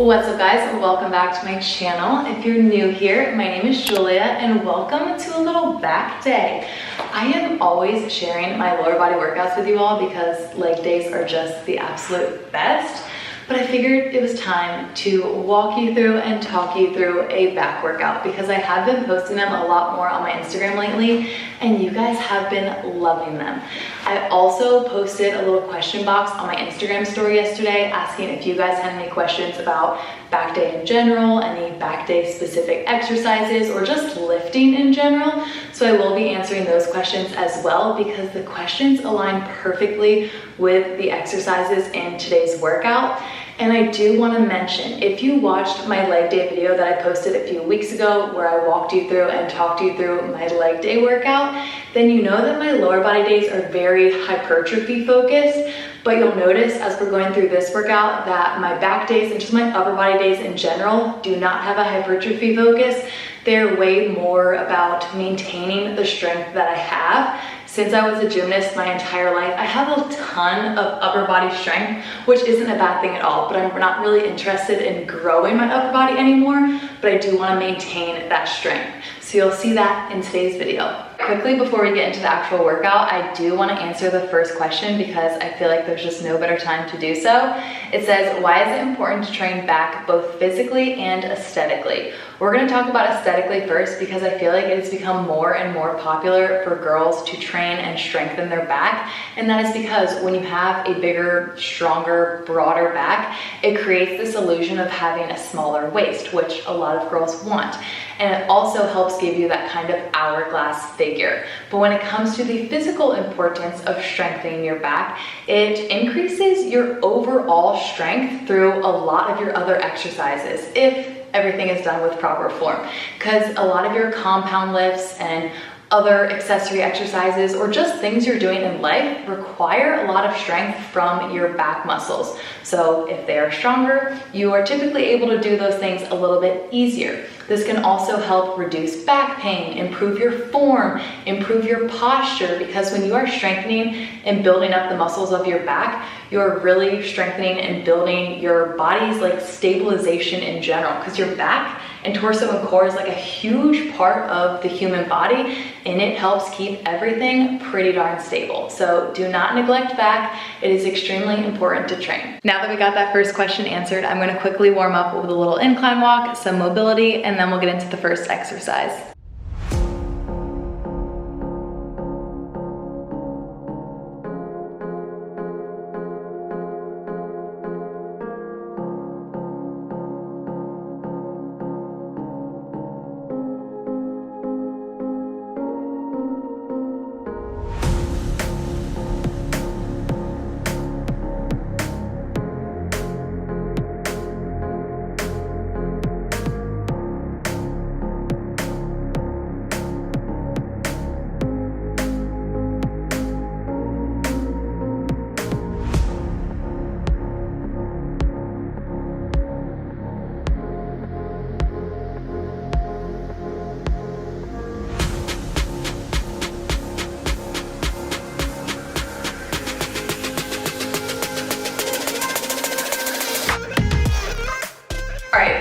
What's up guys, and welcome back to my channel. If you're new here, my name is Julia and welcome to a little back day. I am always sharing my lower body workouts with you all because leg days are just the absolute best. But I figured it was time to walk you through and talk you through a back workout because I have been posting them a lot more on my Instagram lately and you guys have been loving them. I also posted a little question box on my Instagram story yesterday asking if you guys had any questions about back day in general, any back day specific exercises, or just lifting in general. So I will be answering those questions as well because the questions align perfectly with the exercises in today's workout. And I do want to mention, if you watched my leg day video that I posted a few weeks ago where I walked you through and talked you through my leg day workout, then you know that my lower body days are very hypertrophy focused. But you'll notice as we're going through this workout that my back days and just my upper body days in general do not have a hypertrophy focus. They're way more about maintaining the strength that I have. Since I was a gymnast my entire life, I have a ton of upper body strength, which isn't a bad thing at all, but I'm not really interested in growing my upper body anymore, but I do want to maintain that strength. So you'll see that in today's video. Quickly, before we get into the actual workout, I do want to answer the first question because I feel like there's just no better time to do so. It says, why is it important to train back both physically and aesthetically? We're going to talk about aesthetically first because I feel like it has become more and more popular for girls to train and strengthen their back. And that is because when you have a bigger, stronger, broader back, it creates this illusion of having a smaller waist, which a lot of girls want. And it also helps give you that kind of hourglass figure. But when it comes to the physical importance of strengthening your back, it increases your overall strength through a lot of your other exercises if everything is done with proper form. Because a lot of your compound lifts and other accessory exercises or just things you're doing in life require a lot of strength from your back muscles. So if they are stronger, you are typically able to do those things a little bit easier. This can also help reduce back pain, improve your form, improve your posture, because when you are strengthening and building up the muscles of your back, you're really strengthening and building your body's like stabilization in general, because your back and torso and core is like a huge part of the human body and it helps keep everything pretty darn stable. So do not neglect back. It is extremely important to train. Now that we got that first question answered, I'm going to quickly warm up with a little incline walk, some mobility, and then we'll get into the first exercise.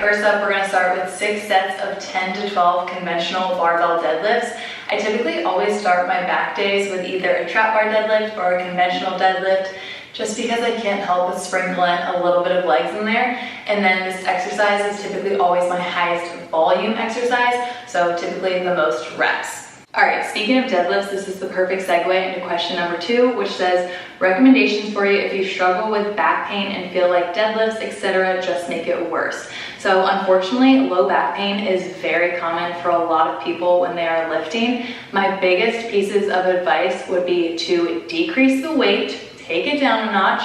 First up, we're going to start with 6 sets of 10 to 12 conventional barbell deadlifts. I typically always start my back days with either a trap bar deadlift or a conventional deadlift, just because I can't help but sprinkle in a little bit of legs in there. And then this exercise is typically always my highest volume exercise, so typically the most reps. Alright, speaking of deadlifts, this is the perfect segue into question number 2, which says, recommendations for you if you struggle with back pain and feel like deadlifts, etc. just make it worse. So unfortunately, low back pain is very common for a lot of people when they are lifting. My biggest pieces of advice would be to decrease the weight, take it down a notch,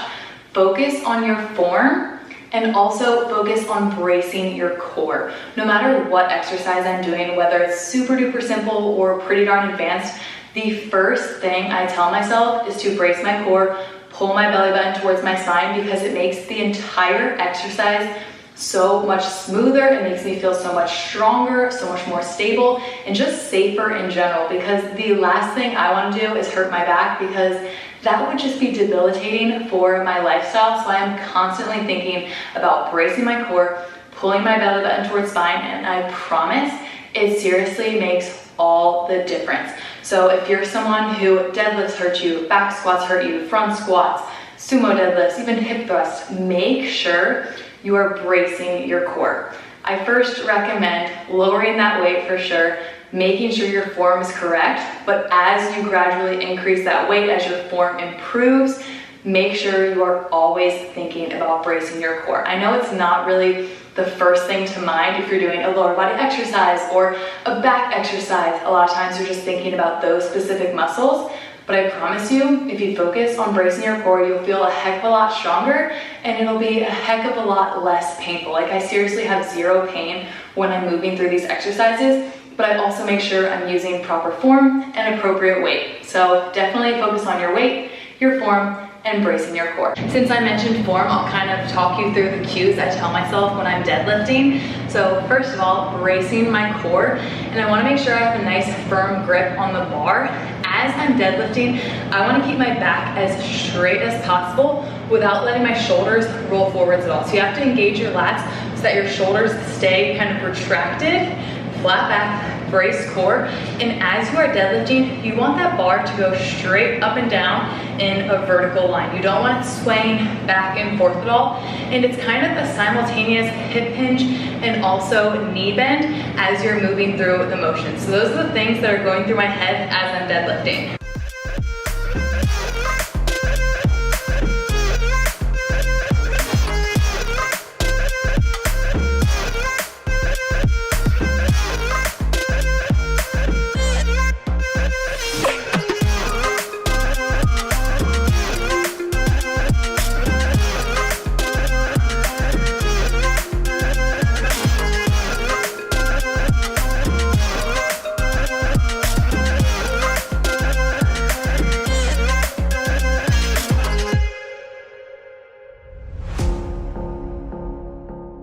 focus on your form, and also focus on bracing your core. No matter what exercise I'm doing, whether it's super duper simple or pretty darn advanced, the first thing I tell myself is to brace my core, pull my belly button towards my spine, because it makes the entire exercise so much smoother. It makes me feel so much stronger, so much more stable, and just safer in general, because the last thing I want to do is hurt my back, because that would just be debilitating for my lifestyle. So I am constantly thinking about bracing my core, pulling my belly button towards spine, and I promise it seriously makes all the difference. So if you're someone who deadlifts hurt you, back squats hurt you, front squats, sumo deadlifts, even hip thrusts, make sure you are bracing your core. I first recommend lowering that weight for sure, making sure your form is correct, but as you gradually increase that weight, as your form improves, make sure you are always thinking about bracing your core. I know it's not really the first thing to mind if you're doing a lower body exercise or a back exercise. A lot of times you're just thinking about those specific muscles, but I promise you, if you focus on bracing your core, you'll feel a heck of a lot stronger and it'll be a heck of a lot less painful. Like, I seriously have zero pain when I'm moving through these exercises, but I also make sure I'm using proper form and appropriate weight. So definitely focus on your weight, your form, and bracing your core. Since I mentioned form, I'll kind of talk you through the cues I tell myself when I'm deadlifting. So first of all, bracing my core, and I wanna make sure I have a nice firm grip on the bar. As I'm deadlifting, I wanna keep my back as straight as possible without letting my shoulders roll forwards at all. So you have to engage your lats so that your shoulders stay kind of retracted, flat back, brace core, and as you are deadlifting, you want that bar to go straight up and down in a vertical line. You don't want it swaying back and forth at all, and it's kind of a simultaneous hip hinge and also knee bend as you're moving through the motion. So those are the things that are going through my head as I'm deadlifting.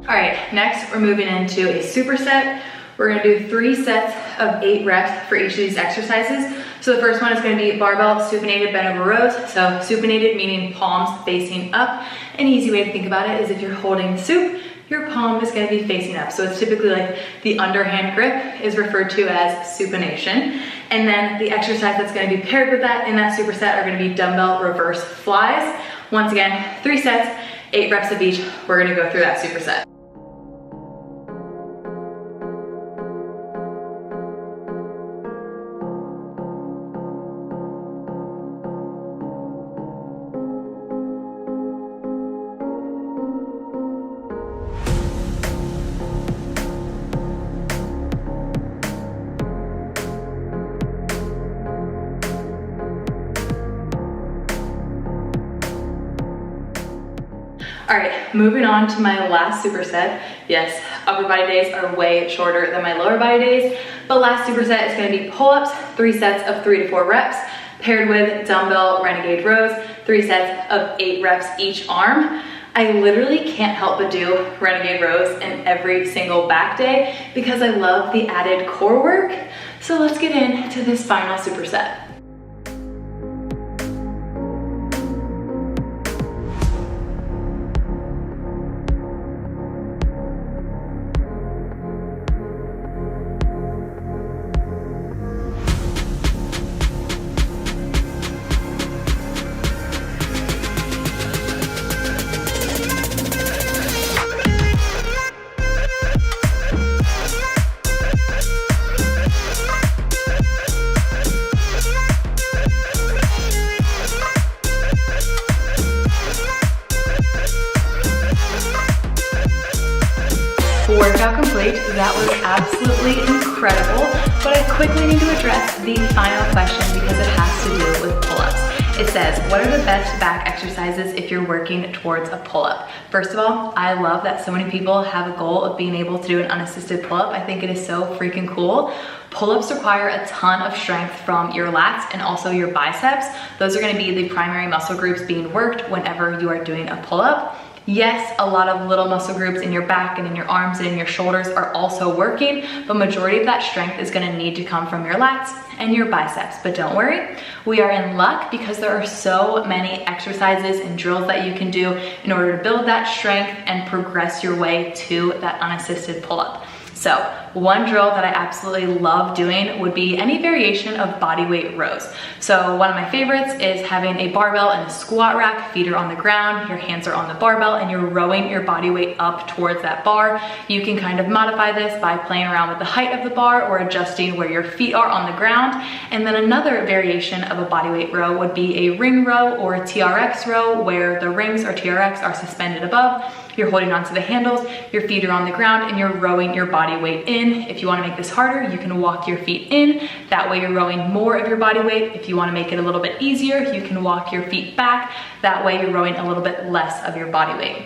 All right, next we're moving into a superset. We're gonna do 3 sets of 8 reps for each of these exercises. So the first one is gonna be barbell supinated bent over rows. So supinated meaning palms facing up. An easy way to think about it is if you're holding the soup, your palm is gonna be facing up. So it's typically like the underhand grip is referred to as supination. And then the exercise that's gonna be paired with that in that superset are gonna be dumbbell reverse flies. Once again, 3 sets, 8 reps of each. We're gonna go through that superset. All right, moving on to my last superset. Yes, upper body days are way shorter than my lower body days, but last superset is gonna be pull-ups, 3 sets of 3 to 4 reps, paired with dumbbell renegade rows, 3 sets of 8 reps each arm. I literally can't help but do renegade rows in every single back day because I love the added core work. So let's get into this final superset. Workout complete. That was absolutely incredible, but I quickly need to address the final question because it has to do with pull-ups. It says, what are the best back exercises if you're working towards a pull-up? First of all, I love that so many people have a goal of being able to do an unassisted pull-up. I think it is so freaking cool. Pull-ups require a ton of strength from your lats and also your biceps. Those are gonna be the primary muscle groups being worked whenever you are doing a pull-up. Yes, a lot of little muscle groups in your back and in your arms and in your shoulders are also working, but majority of that strength is gonna need to come from your lats and your biceps. But don't worry, we are in luck because there are so many exercises and drills that you can do in order to build that strength and progress your way to that unassisted pull-up. So one drill that I absolutely love doing would be any variation of body weight rows. So one of my favorites is having a barbell and a squat rack, feet are on the ground, your hands are on the barbell, and you're rowing your body weight up towards that bar. You can kind of modify this by playing around with the height of the bar or adjusting where your feet are on the ground. And then another variation of a body weight row would be a ring row or a TRX row, where the rings or TRX are suspended above. You're holding onto the handles, your feet are on the ground, and you're rowing your body weight in. If you wanna make this harder, you can walk your feet in. That way you're rowing more of your body weight. If you wanna make it a little bit easier, you can walk your feet back. That way you're rowing a little bit less of your body weight.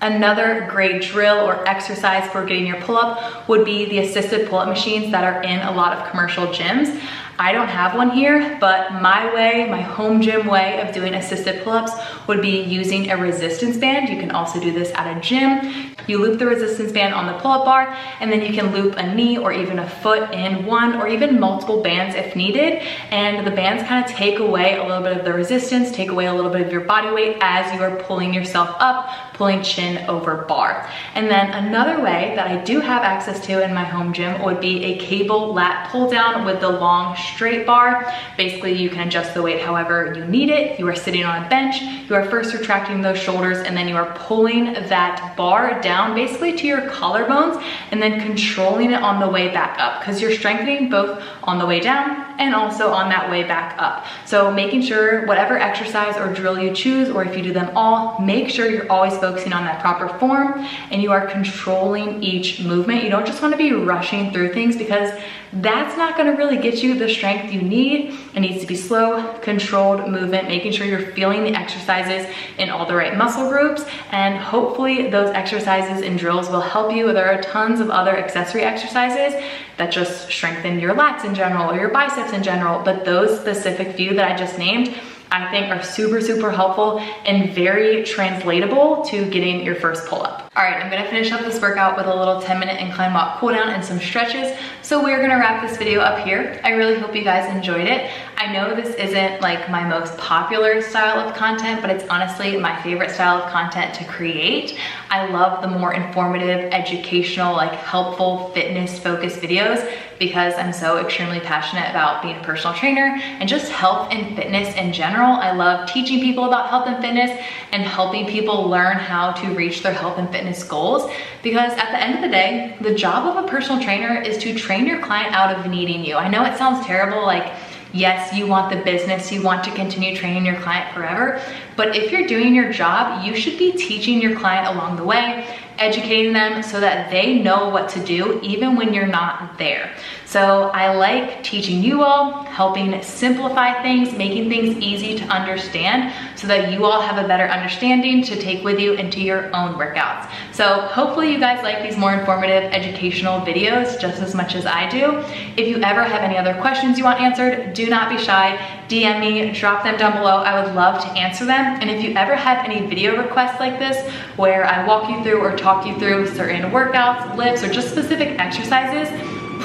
Another great drill or exercise for getting your pull-up would be the assisted pull-up machines that are in a lot of commercial gyms. I don't have one here, but my way, my home gym way of doing assisted pull-ups would be using a resistance band. You can also do this at a gym. You loop the resistance band on the pull-up bar, and then you can loop a knee or even a foot in one or even multiple bands if needed. And the bands kind of take away a little bit of the resistance, take away a little bit of your body weight as you are pulling yourself up, pulling chin over bar. And then another way that I do have access to in my home gym would be a cable lat pull down with the long straight bar. Basically, you can adjust the weight however you need it. You are sitting on a bench, you are first retracting those shoulders, and then you are pulling that bar down basically to your collarbones and then controlling it on the way back up, because you're strengthening both on the way down and also on that way back up. So making sure whatever exercise or drill you choose, or if you do them all, make sure you're always focusing on that proper form and you are controlling each movement. You don't just want to be rushing through things, because that's not going to really get you the strength you need. It needs to be slow, controlled movement, making sure you're feeling the exercises in all the right muscle groups, and hopefully those exercises and drills will help you. There are tons of other accessory exercises that just strengthen your lats in general or your biceps in general, but those specific few that I just named, I think are super, super helpful and very translatable to getting your first pull-up. All right, I'm gonna finish up this workout with a little 10-minute incline walk cool down and some stretches. So we're gonna wrap this video up here. I really hope you guys enjoyed it. I know this isn't like my most popular style of content, but it's honestly my favorite style of content to create. I love the more informative, educational, like helpful, fitness-focused videos, because I'm so extremely passionate about being a personal trainer and just health and fitness in general. I love teaching people about health and fitness and helping people learn how to reach their health and fitness goals, because at the end of the day, the job of a personal trainer is to train your client out of needing you. I know it sounds terrible, like, yes, you want the business, you want to continue training your client forever, but if you're doing your job, you should be teaching your client along the way, educating them so that they know what to do even when you're not there. So I like teaching you all, helping simplify things, making things easy to understand so that you all have a better understanding to take with you into your own workouts. So hopefully you guys like these more informative, educational videos just as much as I do. If you ever have any other questions you want answered, do not be shy. DM me, drop them down below. I would love to answer them. And if you ever have any video requests like this, where I walk you through or talk you through certain workouts, lifts, or just specific exercises,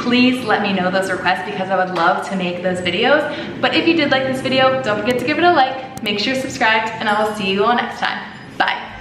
please let me know those requests, because I would love to make those videos. But if you did like this video, don't forget to give it a like, make sure you're subscribed, and I will see you all next time. Bye.